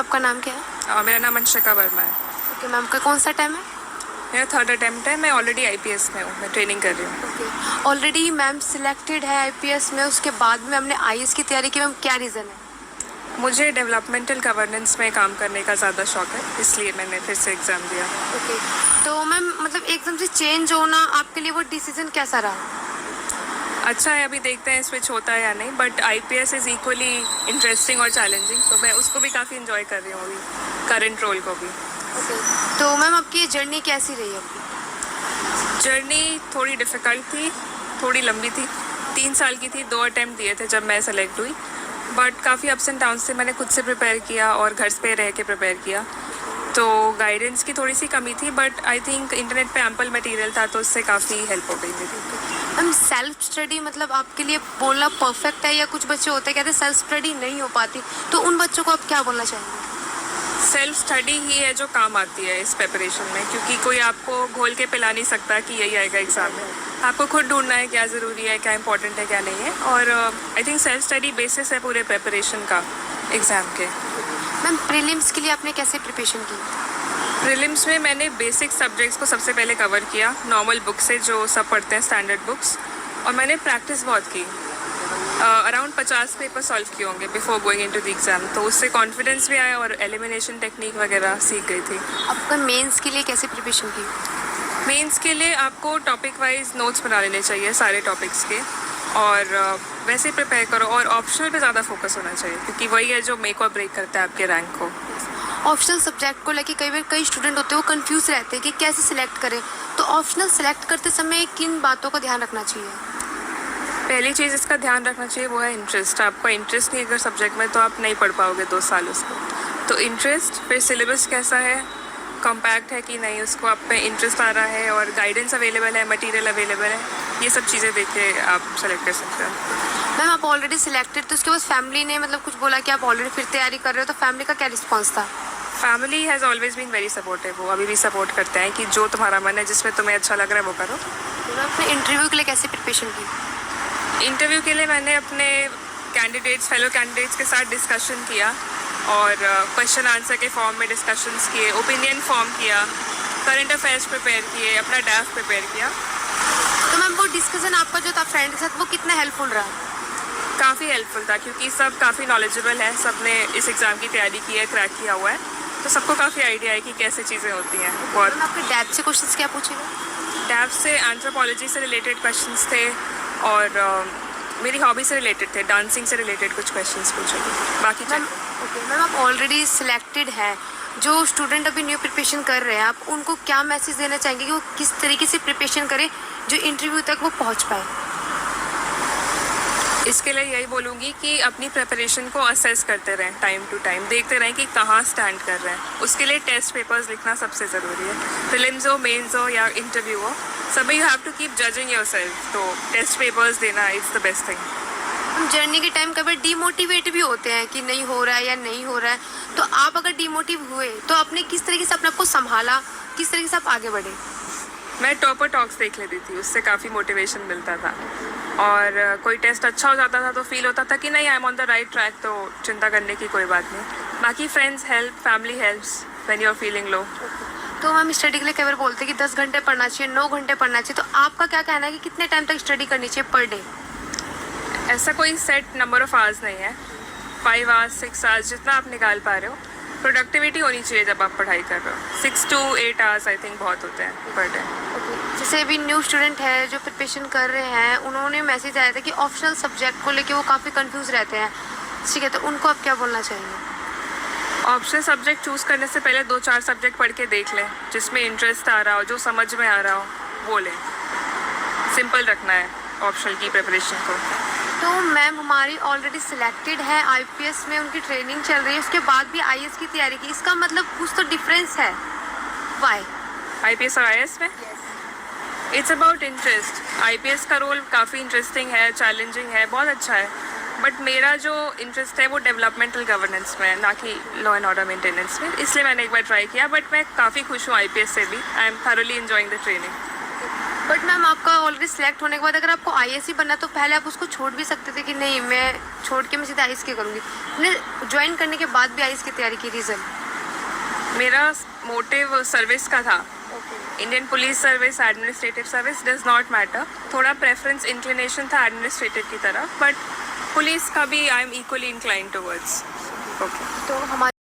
आपका नाम क्या है? मेरा नाम अंशिका वर्मा है। ओके मैम, का कौन सा टाइम है? मेरा 3rd अटेम्प्ट है। मैं ऑलरेडी आईपीएस में हूँ, मैं ट्रेनिंग कर रही हूँ। ओके, ऑलरेडी मैम सिलेक्टेड है आईपीएस में, उसके बाद में हमने आईएएस की तैयारी की, मैम क्या रीज़न है? मुझे डेवलपमेंटल गवर्नेंस में काम करने का ज़्यादा शौक है, इसलिए मैंने फिर से एग्ज़ाम दिया। ओके, तो मैम मतलब एकदम से चेंज होना आपके लिए वो डिसीजन कैसा रहा? अच्छा है, अभी देखते हैं स्विच होता है या नहीं, but IPS is equally interesting और चैलेंजिंग, तो मैं उसको भी काफ़ी इंजॉय कर रही हूँ अभी, करंट रोल को भी। ओके, तो मैम आपकी ये जर्नी कैसी रही आपकी? जर्नी थोड़ी डिफ़िकल्ट थी, थोड़ी लंबी थी। 3 साल की थी, 2 अटेम्प्ट दिए थे जब मैं सेलेक्ट हुई, बट काफ़ी अप्स एंड डाउन से मैंने खुद से प्रिपेयर किया और घर पे रह के प्रिपेयर किया, तो गाइडेंस की थोड़ी सी कमी थी, बट आई थिंक इंटरनेट पे एम्पल मटेरियल था, तो उससे काफ़ी हेल्प हो गई मेरी। मैम सेल्फ स्टडी मतलब आपके लिए बोलना परफेक्ट है, या कुछ बच्चे होते हैं कहते हैं सेल्फ स्टडी नहीं हो पाती, तो उन बच्चों को आप क्या बोलना चाहेंगे? सेल्फ स्टडी ही है जो काम आती है इस प्रिपरेशन में, क्योंकि कोई आपको घोल के पिला नहीं सकता कि यही आएगा एग्ज़ाम में। आपको खुद ढूंढना है क्या ज़रूरी है, क्या इंपॉर्टेंट है, क्या नहीं है, और I think self study basis है पूरे प्रिपरेशन का एग्ज़ाम के। मैम प्रीलिम्स के लिए आपने कैसे प्रिपरेशन की? प्रीलिम्स में मैंने बेसिक सब्जेक्ट्स को सबसे पहले कवर किया, नॉर्मल बुक से जो सब पढ़ते हैं, स्टैंडर्ड बुक्स, और मैंने प्रैक्टिस बहुत की। अराउंड 50 पेपर सॉल्व किए होंगे before going into the exam, तो उससे कॉन्फिडेंस भी आया और एलिमिनेशन टेक्निक वगैरह सीख गई थी। आपका मेंस के लिए कैसे प्रिपरेशन की? मेंस के लिए आपको टॉपिक वाइज नोट्स बना लेने चाहिए सारे टॉपिक्स के, और वैसे प्रिपेयर करो, और ऑप्शनल पे ज़्यादा फोकस होना चाहिए, क्योंकि वही है जो मेक और ब्रेक करता है आपके रैंक को। ऑप्शनल सब्जेक्ट को लेके कई बार कई स्टूडेंट होते हैं वो कंफ्यूज रहते हैं कि कैसे सिलेक्ट करें, तो ऑप्शनल सिलेक्ट करते समय किन बातों का ध्यान रखना चाहिए? पहली चीज़ इसका ध्यान रखना चाहिए वो है इंटरेस्ट। आपका इंटरेस्ट नहीं अगर सब्जेक्ट में, तो आप नहीं पढ़ पाओगे 2 साल उसको। तो इंटरेस्ट, फिर सिलेबस कैसा है, कॉम्पैक्ट है कि नहीं, उसको आप पे इंटरेस्ट आ रहा है, और गाइडेंस अवेलेबल है, मटेरियल अवेलेबल है, ये सब चीज़ें देख के आप सेलेक्ट कर सकते हैं। मैम आप ऑलरेडी सिलेक्टेड, तो उसके बाद फैमिली ने मतलब कुछ बोला कि आप ऑलरेडी फिर तैयारी कर रहे हो, तो फैमिली का क्या रिस्पॉन्स था? Family has always been very supportive, वो अभी भी सपोर्ट करते हैं कि जो तुम्हारा मन है, जिसमें तुम्हें अच्छा लग रहा है वो करो। तो मैम अपने इंटरव्यू के लिए कैसे प्रिपरेशन की? इंटरव्यू के लिए मैंने अपने फेलो कैंडिडेट्स के साथ डिस्कशन किया, और क्वेश्चन आंसर के फॉर्म में डिस्कशंस किए, ओपिनियन फॉर्म किया, करंट अफेयर्स प्रिपेयर किए, अपना ड्राफ्ट प्रिपेयर किया। तो मैम वो डिस्कशन आपका जो था फ्रेंड के साथ, वो कितना हेल्पफुल रहा? काफ़ी हेल्पफुल था, क्योंकि सब काफ़ी नॉलेजेबल है, सब ने इस एग्ज़ाम की तैयारी की है, क्रैक किया हुआ है, तो सबको काफ़ी आइडिया है कि कैसे चीज़ें होती हैं। बहुत आपके डैब से क्वेश्चन क्या पूछे गए? टैब से एंथ्रोपोलॉजी से रिलेटेड क्वेश्चंस थे, और मेरी हॉबी से रिलेटेड थे, डांसिंग से रिलेटेड कुछ क्वेश्चंस पूछे थे, बाकी मैम ओके मैम, आप ऑलरेडी सिलेक्टेड है, जो स्टूडेंट अभी न्यू प्रिपरेशन कर रहे हैं, आप उनको क्या मैसेज देना चाहेंगे कि वो किस तरीके से प्रिपरेशन करें जो इंटरव्यू तक वो पहुंच पाए? इसके लिए यही बोलूँगी कि अपनी प्रिपरेशन को असेस करते रहें, टाइम टू टाइम देखते रहें कि कहाँ स्टैंड कर रहे हैं। उसके लिए टेस्ट पेपर्स लिखना सबसे ज़रूरी है, प्रीलिम्स हो, मेंस हो या इंटरव्यू हो, सब में you have to keep judging yourself, तो टेस्ट पेपर्स देना इज़ द बेस्ट थिंग। हम जर्नी के टाइम कभी डिमोटिवेट भी होते हैं कि नहीं हो रहा है या नहीं हो रहा है, तो आप अगर डिमोटिव हुए तो आपने किस तरीके से अपने आप को संभाला, किस तरीके से आप आगे बढ़े? मैं टॉपर टॉक्स देख लेती थी, उससे काफ़ी मोटिवेशन मिलता था, और कोई टेस्ट अच्छा हो जाता था तो फील होता था कि नहीं, I am on the right track, तो चिंता करने की कोई बात नहीं। बाकी friends help, family helps when you are feeling low. तो हम स्टडी के लिए कई बार बोलते हैं कि 10 घंटे पढ़ना चाहिए, 9 घंटे पढ़ना चाहिए, तो आपका क्या कहना है कि कितने टाइम तक स्टडी करनी चाहिए पर डे? ऐसा कोई सेट नंबर ऑफ आवर्स नहीं है, 5 आवर्स 6 आवर्स जितना आप निकाल पा रहे हो। प्रोडक्टिविटी होनी चाहिए जब आप पढ़ाई कर रहे हो। 6 to 8 आवर्स आई थिंक बहुत होते हैं पर डे। जैसे अभी न्यू स्टूडेंट है जो प्रिपरेशन कर रहे हैं, उन्होंने मैसेज आया था कि ऑप्शनल सब्जेक्ट को लेके वो काफ़ी कंफ्यूज रहते हैं, ठीक है, तो उनको आप क्या बोलना चाहेंगे? ऑप्शनल सब्जेक्ट चूज़ करने से पहले 2-4 सब्जेक्ट पढ़ के देख लें, जिसमें इंटरेस्ट आ रहा हो, जो समझ में आ रहा हो वो लें। सिंपल रखना है ऑप्शनल की प्रिपरेशन को। तो मैम हमारी ऑलरेडी सिलेक्टेड है, आईपीएस में उनकी ट्रेनिंग चल रही है, उसके बाद भी आईएएस की तैयारी की, इसका मतलब कुछ तो डिफरेंस है, वाई? आईपीएस और आईएएस में इट्स अबाउट इंटरेस्ट। आईपीएस का रोल काफ़ी इंटरेस्टिंग है, चैलेंजिंग है, बहुत अच्छा है, बट मेरा जो इंटरेस्ट है वो डेवलपमेंटल गवर्नेंस में है, ना कि लॉ एंड ऑर्डर मेंटेनेंस में, इसलिए मैंने एक बार ट्राई किया, बट मैं काफ़ी खुश हूँ आईपीएस से भी। I am thoroughly enjoying the training. But but ma'am आपका ऑलरेडी सिलेक्ट होने के बाद अगर आपको आईएएस बनना तो पहले आप उसको छोड़ भी सकते थे कि नहीं मैं छोड़ के मैं सीधा आईएएस की करूँगी। मैंने ज्वाइन करने के बाद भी आईएएस की तैयारी की, रीज़न? मेरा मोटिव सर्विस का था। Indian police service, administrative service does not matter. थोड़ा प्रेफरेंस इंक्लिनेशन था एडमिनिस्ट्रेटिव की तरफ, बट पुलिस का भी I am equally incline towards. तो हमारे